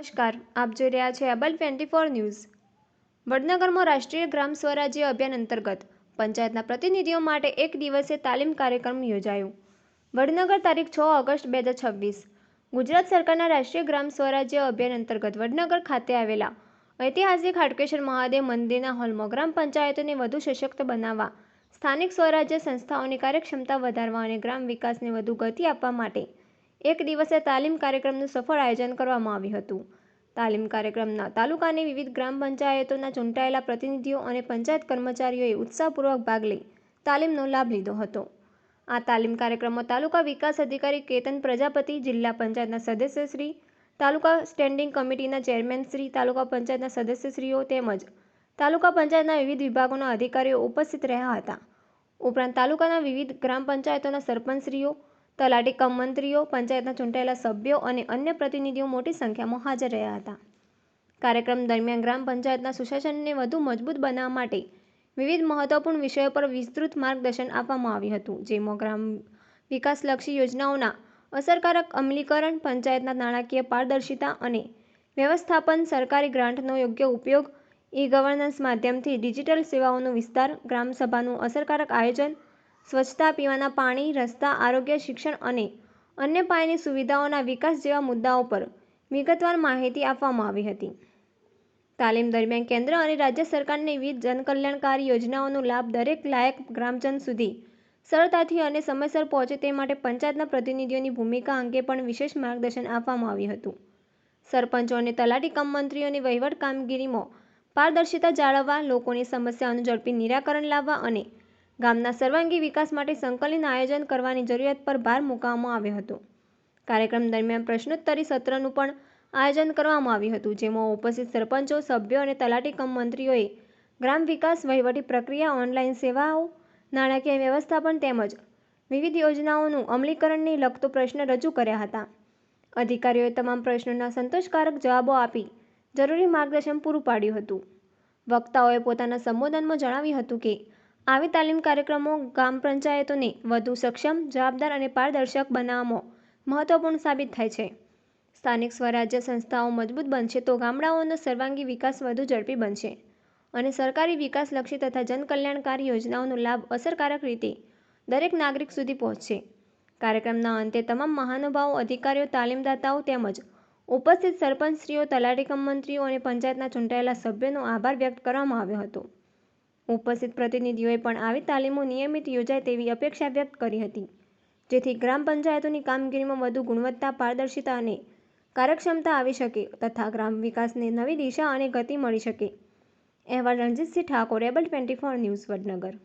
નમસ્કાર, આપ જોઈ રહ્યા છો એબલ 24 ન્યૂઝ। વડનગરમાં રાષ્ટ્રીય ગ્રામ સ્વરાજ્ય અભિયાન અંતર્ગત પંચાયતના પ્રતિનિધિઓ માટે એક દિવસીય તાલીમ કાર્યક્રમ યોજાયો। વડનગર તારીખ 6 ઓગસ્ટ 2026 ગુજરાત સરકારના રાષ્ટ્રીય ગ્રામ સ્વરાજ્ય અભિયાન અંતર્ગત વડનગર ખાતે આવેલા ઐતિહાસિક હાટકેશ્વર મહાદેવ મંદિરના હોલમાં ગ્રામ પંચાયતોને વધુ સશક્ત બનાવવા, સ્થાનિક સ્વરાજ્ય સંસ્થાઓની કાર્યક્ષમતા વધારવા અને ગ્રામ વિકાસને વધુ ગતિ આપવા માટે એક દિવસીય તાલીમ કાર્યક્રમનું સફળ આયોજન કરવામાં આવ્યું હતું। તાલીમ કાર્યક્રમમાં તાલુકાની વિવિધ ગ્રામ પંચાયતોના ચૂંટાયેલા પ્રતિનિધિઓ અને પંચાયત કર્મચારીઓએ ઉત્સાહપૂર્વક ભાગ લઈ તાલીમનો લાભ લીધો હતો। આ તાલીમ કાર્યક્રમમાં તાલુકા વિકાસ અધિકારી કેતન પ્રજાપતિ, જિલ્લા પંચાયતના સદસ્યશ્રી, તાલુકા સ્ટેન્ડિંગ કમિટીના ચેરમેનશ્રી, તાલુકા પંચાયતના સદસ્યશ્રીઓ તેમજ તાલુકા પંચાયતના વિવિધ વિભાગોના અધિકારીઓ ઉપસ્થિત રહ્યા હતા। ઉપરાંત તાલુકાના વિવિધ ગ્રામ પંચાયતોના સરપંચશ્રીઓ, તલાટી કમ મંત્રીઓ, પંચાયતના ચૂંટાયેલા સભ્યો અને અન્ય પ્રતિનિધિઓ મોટી સંખ્યામાં હાજર રહ્યા હતા। કાર્યક્રમ દરમિયાન ગ્રામ પંચાયતના સુશાસનને વધુ મજબૂત બનાવવા માટે વિવિધ મહત્વપૂર્ણ વિષયો પર વિસ્તૃત માર્ગદર્શન આપવામાં આવ્યું હતું, જેમાં ગ્રામ વિકાસલક્ષી યોજનાઓના અસરકારક અમલીકરણ, પંચાયતના નાણાકીય પારદર્શિતા અને વ્યવસ્થાપન, સરકારી ગ્રાન્ટનો યોગ્ય ઉપયોગ, ઈ-ગવર્નન્સ માધ્યમથી ડિજિટલ સેવાઓનો વિસ્તાર, ગ્રામસભાનું અસરકારક આયોજન, સ્વચ્છતા, પીવાના પાણી, રસ્તા, આરોગ્ય, શિક્ષણ અને અન્ય પાયાની સુવિધાઓના વિકાસ જેવા મુદ્દાઓ પર વિગતવાર માહિતી આપવામાં આવી હતી। તાલીમ દરમિયાન કેન્દ્ર અને રાજ્ય સરકારની વિવિધ જનકલ્યાણકારી યોજનાઓનો લાભ દરેક લાયક ગ્રામજન સુધી સરળતાથી અને સમયસર પહોંચે તે માટે પંચાયતના પ્રતિનિધિઓની ભૂમિકા અંગે પણ વિશેષ માર્ગદર્શન આપવામાં આવ્યું હતું। સરપંચો અને તલાટી કમ મંત્રીઓની વહીવટ કામગીરીમાં પારદર્શિતા જાળવવા, લોકોની સમસ્યાઓનું ઝડપી નિરાકરણ લાવવા અને ગામના સર્વાંગી વિકાસ માટે સંકલિત આયોજન કરવાની જરૂરિયાત પર ભાર મૂકવામાં આવ્યો હતો। કાર્યક્રમ દરમિયાન પ્રશ્નોત્તરી સત્રનું પણ આયોજન કરવામાં આવ્યું હતું, જેમાં ઉપસ્થિત સરપંચો, સભ્યો અને તલાટી કમ મંત્રીઓએ ગ્રામ વિકાસ, વહીવટી પ્રક્રિયા, ઓનલાઈન સેવાઓ, નાણાકીય વ્યવસ્થાપન તેમજ વિવિધ યોજનાઓનું અમલીકરણને લગતો પ્રશ્ન રજૂ કર્યા હતા। અધિકારીઓએ તમામ પ્રશ્નોના સંતોષકારક જવાબો આપી જરૂરી માર્ગદર્શન પૂરું પાડ્યું હતું। વક્તાઓએ પોતાના સંબોધનમાં જણાવ્યું હતું કે આવી તાલીમ કાર્યક્રમો ગ્રામ પંચાયતોને વધુ સક્ષમ, જવાબદાર અને પારદર્શક બનાવવામાં મહત્વપૂર્ણ સાબિત થાય છે। સ્થાનિક સ્વરાજ્ય સંસ્થાઓ મજબૂત બનશે તો ગામડાઓનો સર્વાંગી વિકાસ વધુ ઝડપી બનશે અને સરકારી વિકાસલક્ષી તથા જનકલ્યાણકારી યોજનાઓનો લાભ અસરકારક રીતે દરેક નાગરિક સુધી પહોંચશે। કાર્યક્રમના અંતે તમામ મહાનુભાવો, અધિકારીઓ, તાલીમદાતાઓ તેમજ ઉપસ્થિત સરપંચશ્રીઓ, તલાટી કમ મંત્રીઓ અને પંચાયતના ચૂંટાયેલા સભ્યોનો આભાર વ્યક્ત કરવામાં આવ્યો હતો। ઉપસ્થિત પ્રતિનિધિઓએ પણ આવી તાલીમો નિયમિત યોજાય તેવી અપેક્ષા વ્યક્ત કરી હતી, જેથી ગ્રામ પંચાયતોની કામગીરીમાં વધુ ગુણવત્તા, પારદર્શિતા અને કાર્યક્ષમતા આવી શકે તથા ગ્રામ વિકાસને નવી દિશા અને ગતિ મળી શકે। અહેવાલ રણજીતસિંહ ઠાકોર, એબલ 24 ન્યૂઝ, વડનગર।